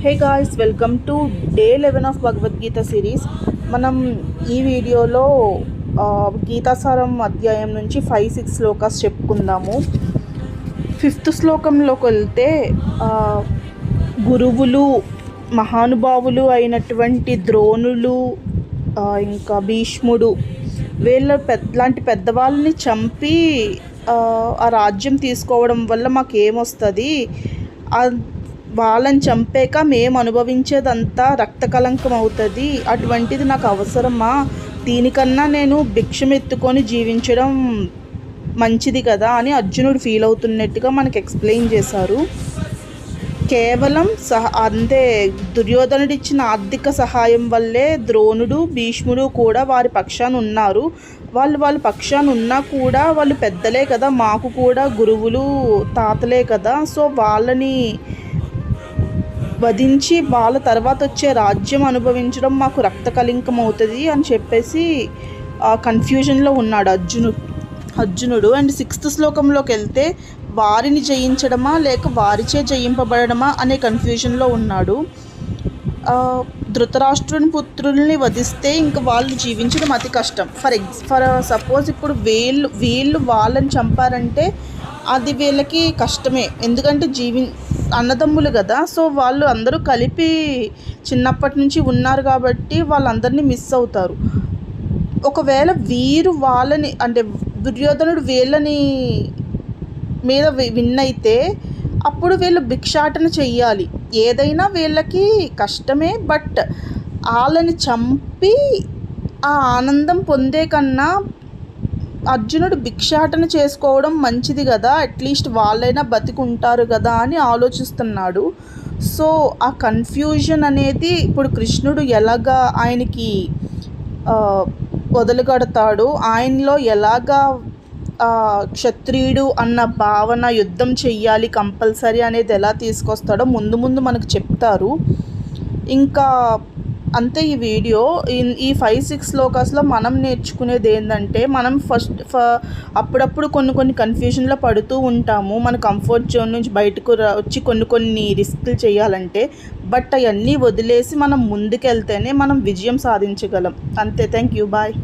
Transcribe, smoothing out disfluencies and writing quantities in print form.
Hey guys, welcome to day 11 of Bhagavad Gita series. మనం ఈ వీడియోలో గీతాసారం అధ్యాయం నుంచి 5-6 శ్లోకాస్ చెప్పుకుందాము. 5th శ్లోకంలోకి వెళ్తే గురువులు మహానుభావులు అయినటువంటి ద్రోణులు, ఇంకా భీష్ముడు, లాంటి పెద్దవాళ్ళని చంపి ఆ రాజ్యం తీసుకోవడం వల్ల మాకేమొస్తుంది, వాళ్ళని చంపాక మేము అనుభవించేదంతా రక్త కలంకం అవుతుంది. అటువంటిది నాకు అవసరమా? దీనికన్నా నేను భిక్షం ఎత్తుకొని జీవించడం మంచిది కదా అని అర్జునుడు ఫీల్ అవుతున్నట్టుగా మనకు ఎక్స్ప్లెయిన్ చేశారు. కేవలం అంతే దుర్యోధనుడు ఇచ్చిన ఆర్థిక సహాయం వల్లే ద్రోణుడు, భీష్ముడు కూడా వారి పక్షాన ఉన్నారు. వాళ్ళ పక్షాన ఉన్నా కూడా వాళ్ళు పెద్దలే కదా, మాకు కూడా గురువులు తాతలే కదా. సో వాళ్ళని వధించి వాళ్ళ తర్వాత వచ్చే రాజ్యం అనుభవించడం మాకు రక్త కళంకం అవుతుంది అని చెప్పేసి కన్ఫ్యూజన్లో ఉన్నాడు అర్జునుడు. అండ్ 6th శ్లోకంలోకి వెళ్తే వారిని జయించడమా లేక వారిచే జయింపబడమా అనే కన్ఫ్యూజన్లో ఉన్నాడు. ధృతరాష్ట్రుని పుత్రుల్ని వధిస్తే ఇంకా వాళ్ళు జీవించడం అతి కష్టం. ఫర్ సపోజ్ ఇప్పుడు వీళ్ళు వాళ్ళని చంపారంటే అది వీళ్ళకి కష్టమే, ఎందుకంటే అన్నదమ్ములు కదా. సో వాళ్ళు అందరూ కలిపి చిన్నప్పటి నుంచి ఉన్నారు కాబట్టి వాళ్ళందరినీ మిస్ అవుతారు. ఒకవేళ వీరు వాళ్ళని అంటే దుర్యోధనుడు వీళ్ళని మీద విన్ అయితే అప్పుడు వీళ్ళు భిక్షాటన చెయ్యాలి. ఏదైనా వీళ్ళకి కష్టమే, బట్ వాళ్ళని చంపి ఆ ఆనందం పొందే కన్నా అర్జునుడు భిక్షాటన చేసుకోవడం మంచిది కదా, అట్లీస్ట్ వాళ్ళైనా బతికుంటారు కదా అని ఆలోచిస్తున్నాడు. సో ఆ కన్ఫ్యూజన్ అనేది ఇప్పుడు కృష్ణుడు ఎలాగా ఆయనకి వదలగడతాడు, ఆయనలో ఎలాగా క్షత్రియుడు అన్న భావన, యుద్ధం చెయ్యాలి కంపల్సరీ అనేది ఎలా తీసుకొస్తాడో ముందు మనకు చెప్తారు. ఇంకా అంతే ఈ వీడియో. ఈ 5-6 శ్లోకాస్లో మనం నేర్చుకునేది ఏంటంటే, మనం అప్పుడప్పుడు కొన్ని కన్ఫ్యూజన్లో పడుతూ ఉంటాము మన కంఫర్ట్ జోన్ నుంచి బయటకు వచ్చి కొన్ని రిస్క్లు చేయాలంటే. బట్ అవన్నీ వదిలేసి మనం ముందుకెళ్తేనే మనం విజయం సాధించగలం. అంతే. Thank you. బాయ్.